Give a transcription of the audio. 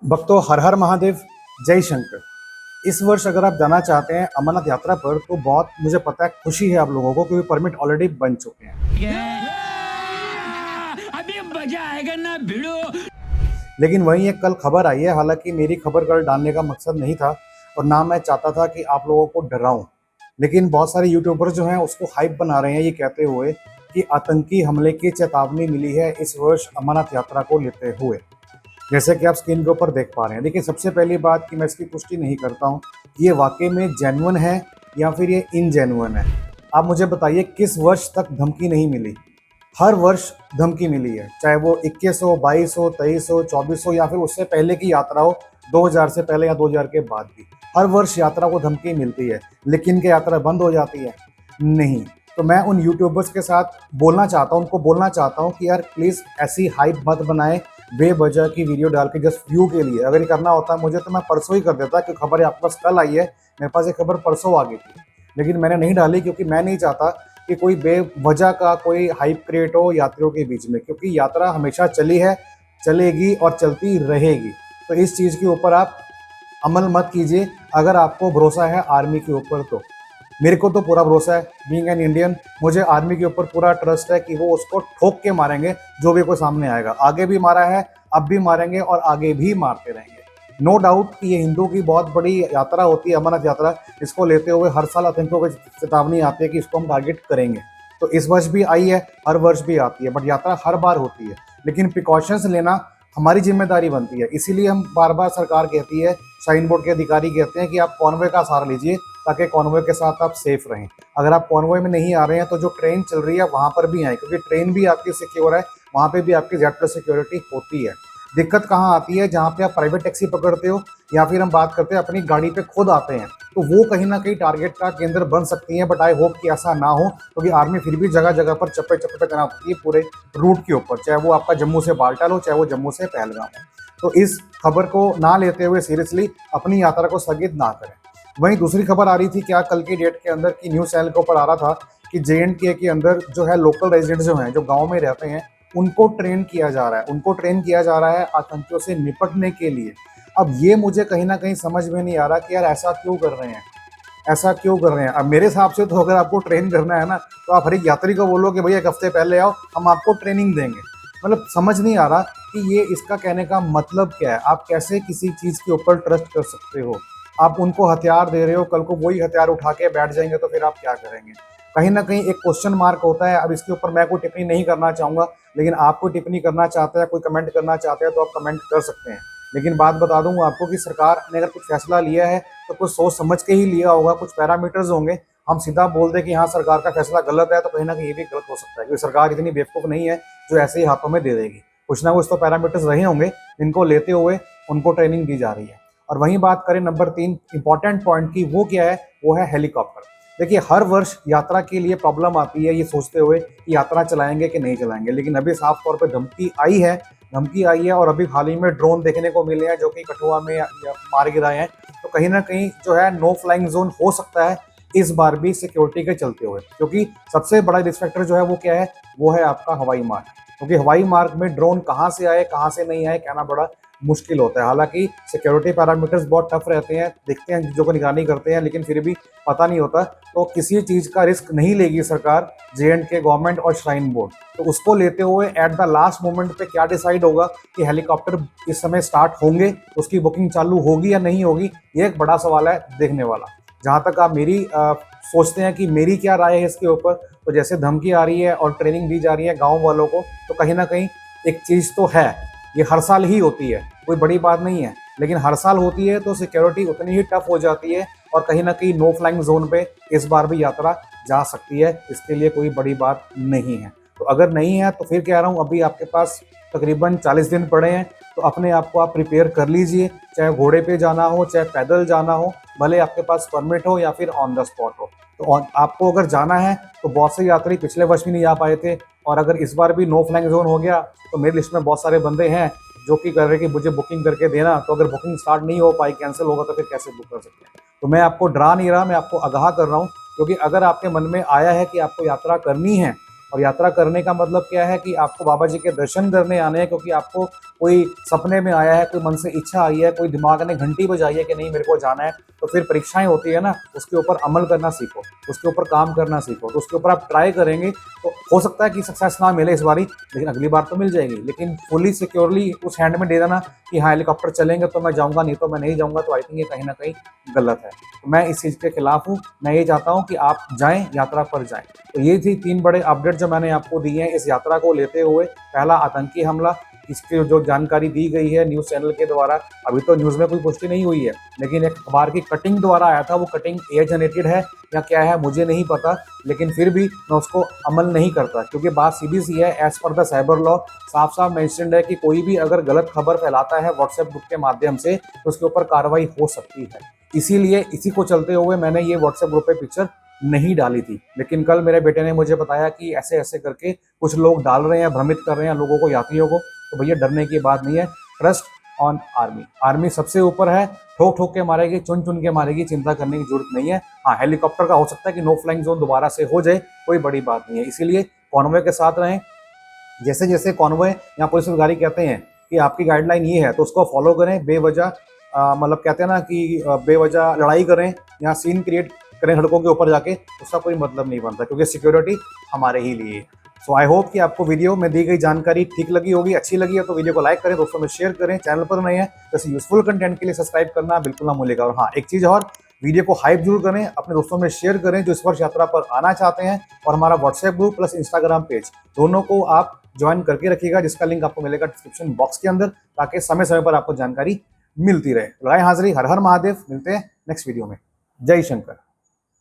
भक्तों, हर हर महादेव, जय शंकर। इस वर्ष अगर आप जाना चाहते हैं अमरनाथ यात्रा पर तो बहुत मुझे पता है खुशी है आप लोगों को, क्योंकि परमिट ऑलरेडी बन चुके हैं। अभी मजा आएगा ना भिड़ो। लेकिन वहीं एक कल खबर आई है, हालांकि मेरी खबर कल डालने का मकसद नहीं था और ना मैं चाहता था कि आप लोगों को डराऊं, लेकिन बहुत सारे यूट्यूबर्स जो हैं उसको हाइप बना रहे हैं ये कहते हुए कि आतंकी हमले की चेतावनी मिली है इस वर्ष अमरनाथ यात्रा को लेते हुए। जैसे कि आप स्क्रीन के ऊपर देख पा रहे हैं। देखिए, सबसे पहली बात कि मैं इसकी पुष्टि नहीं करता हूँ ये वाकई में जेन्युइन है या फिर ये इनजेन्युइन है। आप मुझे बताइए किस वर्ष तक धमकी नहीं मिली। हर वर्ष धमकी मिली है, चाहे वो 21 हो, 22 हो, 23 हो, 24 हो या फिर उससे पहले की यात्रा हो, 2000 से पहले या 2000 के बाद भी हर वर्ष यात्रा को धमकी मिलती है। लेकिन क्या यात्रा बंद हो जाती है? नहीं। तो मैं उन यूट्यूबर्स के साथ बोलना चाहता हूँ, उनको बोलना चाहता हूँ कि यार प्लीज़ ऐसी हाइप मत बनाएं बेवजह की वीडियो डाल के जस्ट व्यू के लिए। अगर ये करना होता मुझे तो मैं परसों ही कर देता, कि खबर आपके पास कल आई है, मेरे पास ये खबर परसों आ गई थी, लेकिन मैंने नहीं डाली क्योंकि मैं नहीं चाहता कि कोई बेवजह का कोई हाइप क्रिएट हो यात्रियों के बीच में, क्योंकि यात्रा हमेशा चली है, चलेगी और चलती रहेगी। तो इस चीज़ के ऊपर आप अमल मत कीजिए अगर आपको भरोसा है आर्मी के ऊपर। तो मेरे को तो पूरा भरोसा है, बीइंग एन इंडियन मुझे आर्मी के ऊपर पूरा ट्रस्ट है कि वो उसको ठोक के मारेंगे जो भी कोई सामने आएगा। आगे भी मारा है, अब भी मारेंगे और आगे भी मारते रहेंगे। नो डाउट कि ये हिंदू की बहुत बड़ी यात्रा होती है अमरनाथ यात्रा। इसको लेते हुए हर साल आतंकियों की चेतावनी आती है कि इसको हम टारगेट करेंगे। तो इस वर्ष भी आई है, हर वर्ष भी आती है, बट यात्रा हर बार होती है। लेकिन प्रिकॉशंस लेना हमारी जिम्मेदारी बनती है। इसीलिए हम बार बार सरकार कहती है, श्राइन बोर्ड के अधिकारी कहते हैं कि आप कॉन्वॉय का सहारा लीजिए ताकि कॉन्वॉय के साथ आप सेफ रहें। अगर आप कॉन्वॉय में नहीं आ रहे हैं तो जो ट्रेन चल रही है वहाँ पर भी आए, क्योंकि ट्रेन भी आपकी सिक्योर है, वहाँ पे भी आपकी जेड सिक्योरिटी होती है। दिक्कत कहाँ आती है? जहाँ पे आप प्राइवेट टैक्सी पकड़ते हो या फिर हम बात करते हैं अपनी गाड़ी पे खुद आते हैं, तो वो कहीं ना कहीं टारगेट का केंद्र बन सकती है। बट आई होप कि ऐसा ना हो, क्योंकि आर्मी फिर भी जगह जगह पर चप्पे चप्पे पे तैनात होती है पूरे रूट के ऊपर, चाहे वो आपका जम्मू से बाल्टाल हो, चाहे वो जम्मू से पहलगाम हो। तो इस खबर को ना लेते हुए सीरियसली अपनी यात्रा को स्थगित ना करें। वहीं दूसरी खबर आ रही थी क्या कल की डेट के अंदर की न्यूज़ चैनल के ऊपर आ रहा था कि JNK के अंदर जो है लोकल रेजिडेंट्स जो हैं, जो गांव में रहते हैं, उनको ट्रेन किया जा रहा है, उनको ट्रेन किया जा रहा है आतंकियों से निपटने के लिए। अब ये मुझे कहीं ना कहीं समझ में नहीं आ रहा कि यार ऐसा क्यों कर रहे हैं, ऐसा क्यों कर रहे हैं। अब मेरे हिसाब से तो अगर आपको ट्रेन करना है ना, तो आप हर एक यात्री को बोलो कि भैया एक हफ्ते पहले आओ, हम आपको ट्रेनिंग देंगे। मतलब समझ नहीं आ रहा कि ये इसका कहने का मतलब क्या है। आप कैसे किसी चीज़ के ऊपर ट्रस्ट कर सकते हो? आप उनको हथियार दे रहे हो, कल को वही हथियार उठा के बैठ जाएंगे तो फिर आप क्या करेंगे? कहीं ना कहीं एक क्वेश्चन मार्क होता है। अब इसके ऊपर मैं कोई टिप्पणी नहीं करना चाहूँगा, लेकिन आप कोई टिप्पणी करना चाहते हैं, कोई कमेंट करना चाहते हैं तो आप कमेंट कर सकते हैं। लेकिन बात बता दूँ आपको कि सरकार ने अगर कुछ फैसला लिया है तो कुछ सोच समझ के ही लिया होगा, कुछ पैरामीटर्स होंगे। हम सीधा बोल दें कि हाँ सरकार का फैसला गलत है, तो कहीं ना कहीं ये भी गलत हो सकता है, क्योंकि सरकार इतनी बेवकूफ़ नहीं है जो ऐसे ही हाथों में दे देगी। कुछ ना कुछ तो पैरामीटर्स रहे होंगे जिनको लेते हुए उनको ट्रेनिंग दी जा रही है। और वहीं बात करें नंबर 3 इंपॉर्टेंट पॉइंट की, वो क्या है? वो है हेलीकॉप्टर। देखिए, हर वर्ष यात्रा के लिए प्रॉब्लम आती है ये सोचते हुए कि यात्रा चलाएंगे कि नहीं चलाएंगे, लेकिन अभी साफ तौर पर धमकी आई है और अभी हाल ही में ड्रोन देखने को मिले हैं जो कि कठुआ में मार गिराए हैं। तो कहीं ना कहीं जो है नो फ्लाइंग जोन हो सकता है इस बार भी सिक्योरिटी के चलते हुए, क्योंकि सबसे बड़ा रिस्क फैक्टर जो है वो क्या है? वो है आपका हवाई मार्ग। क्योंकि हवाई मार्ग में ड्रोन कहाँ से आए कहाँ से नहीं आए कहना बड़ा मुश्किल होता है। हालांकि सिक्योरिटी पैरामीटर्स बहुत टफ रहते हैं, देखते हैं चीज़ों को निगरानी करते हैं, लेकिन फिर भी पता नहीं होता। तो किसी चीज़ का रिस्क नहीं लेगी सरकार, JNK गवर्नमेंट और श्राइन बोर्ड। तो उसको लेते हुए एट द लास्ट मोमेंट पे क्या डिसाइड होगा कि हेलीकॉप्टर इस समय स्टार्ट होंगे, उसकी बुकिंग चालू होगी या नहीं होगी, ये एक बड़ा सवाल है देखने वाला। जहाँ तक आप मेरी सोचते हैं कि मेरी क्या राय है इसके ऊपर, तो जैसे धमकी आ रही है और ट्रेनिंग दी जा रही है गाँव वालों को, तो कहीं ना कहीं एक चीज़ तो है, ये हर साल ही होती है, कोई बड़ी बात नहीं है, लेकिन हर साल होती है तो सिक्योरिटी उतनी ही टफ हो जाती है और कहीं ना कहीं नो फ्लाइंग जोन पे इस बार भी यात्रा जा सकती है। इसके लिए कोई बड़ी बात नहीं है। तो अगर नहीं है तो फिर कह रहा हूँ, अभी आपके पास तकरीबन 40 दिन पड़े हैं, तो अपने आप को आप प्रिपेयर कर लीजिए, चाहे घोड़े पे जाना हो, चाहे पैदल जाना हो, भले आपके पास परमिट हो या फिर ऑन द स्पॉट हो। तो आपको अगर जाना है तो बहुत से यात्री पिछले वर्ष भी नहीं जा पाए थे, और अगर इस बार भी नो फ्लाइंग जोन हो गया तो मेरी लिस्ट में बहुत सारे बंदे हैं जो कि कर रहे कि मुझे बुकिंग करके देना। तो अगर बुकिंग स्टार्ट नहीं हो पाई, कैंसिल होगा, तो फिर कैसे बुक कर सकते हैं? तो मैं आपको डरा नहीं रहा, मैं आपको आगाह कर रहा हूँ, क्योंकि अगर आपके मन में आया है कि आपको यात्रा करनी है, और यात्रा करने का मतलब क्या है कि आपको बाबा जी के दर्शन करने आने हैं, क्योंकि आपको कोई सपने में आया है, कोई मन से इच्छा आई है, कोई दिमाग ने घंटी बजाई है कि नहीं मेरे को जाना है, तो फिर परीक्षाएं होती है ना, उसके ऊपर अमल करना सीखो, उसके ऊपर काम करना सीखो। तो उसके ऊपर आप ट्राई करेंगे तो हो सकता है कि सक्सेस ना मिले इस बारी, लेकिन अगली बार तो मिल जाएगी। लेकिन फुली सिक्योरली उस हैंड में दे देना कि हाँ हेलीकॉप्टर चलेंगे तो मैं जाऊँगा, नहीं तो मैं नहीं जाऊँगा, तो आई थिंक ये कहीं ना कहीं गलत है। तो मैं इस चीज़ के खिलाफ हूँ। मैं ये चाहता हूँ कि आप जाएँ, यात्रा पर जाएँ। तो ये थी 3 बड़े अपडेट जो मैंने आपको दिए हैं इस यात्रा को लेते हुए। पहला आतंकी हमला, इसकी जो जानकारी दी गई है न्यूज़ चैनल के द्वारा, अभी तो न्यूज़ में कोई पुष्टि नहीं हुई है, लेकिन एक अखबार की कटिंग द्वारा आया था। वो कटिंग एआई जनरेटेड है या क्या है मुझे नहीं पता, लेकिन फिर भी मैं उसको अमल नहीं करता, क्योंकि बात सीधी सी है। As per the cyber law साफ साफ मेंशन्ड है कि कोई भी अगर गलत खबर फैलाता है व्हाट्सएप ग्रुप के माध्यम से तो उसके ऊपर कार्रवाई हो सकती है। इसीलिए इसी को चलते हुए मैंने ये व्हाट्सएप ग्रुप पे पिक्चर नहीं डाली थी। लेकिन कल मेरे बेटे ने मुझे बताया कि ऐसे ऐसे करके कुछ लोग डाल रहे हैं, भ्रमित कर रहे हैं लोगों को, यात्रियों को। तो भैया डरने की बात नहीं है, ट्रस्ट ऑन आर्मी। आर्मी सबसे ऊपर है, ठोक ठोक के मारेगी, चुन चुन के मारेगी, चिंता करने की जरूरत नहीं है। हाँ हेलीकॉप्टर का हो सकता है कि नो फ्लाइंग जोन दोबारा से हो जाए, कोई बड़ी बात नहीं है। इसीलिए कॉन्वॉय के साथ रहें। जैसे जैसे कॉन्वॉय या पुलिस अधिकारी कहते हैं कि आपकी गाइडलाइन ये है तो उसको फॉलो करें। बेवजह मतलब कहते हैं ना कि बेवजह लड़ाई करें या सीन क्रिएट करें सड़कों के ऊपर जाके, उसका कोई मतलब नहीं बनता, क्योंकि सिक्योरिटी हमारे ही लिए। सो आई होप कि आपको वीडियो में दी गई जानकारी ठीक लगी होगी, अच्छी लगी है तो वीडियो को लाइक करें, दोस्तों में शेयर करें। चैनल पर नए हैं तो ऐसे यूजफुल कंटेंट के लिए सब्सक्राइब करना बिल्कुल ना भूलिएगा। और हाँ एक चीज़ और, वीडियो को हाइप जरूर करें, अपने दोस्तों में शेयर करें जो इस वर्ष यात्रा पर आना चाहते हैं। और हमारा WhatsApp group plus Instagram page दोनों को आप ज्वाइन करके रखिएगा, जिसका लिंक आपको मिलेगा डिस्क्रिप्शन बॉक्स के अंदर, ताकि समय समय पर आपको जानकारी मिलती रहे। लगाए हाजिरी, हर हर महादेव। मिलते हैं नेक्स्ट वीडियो में। जय शंकर।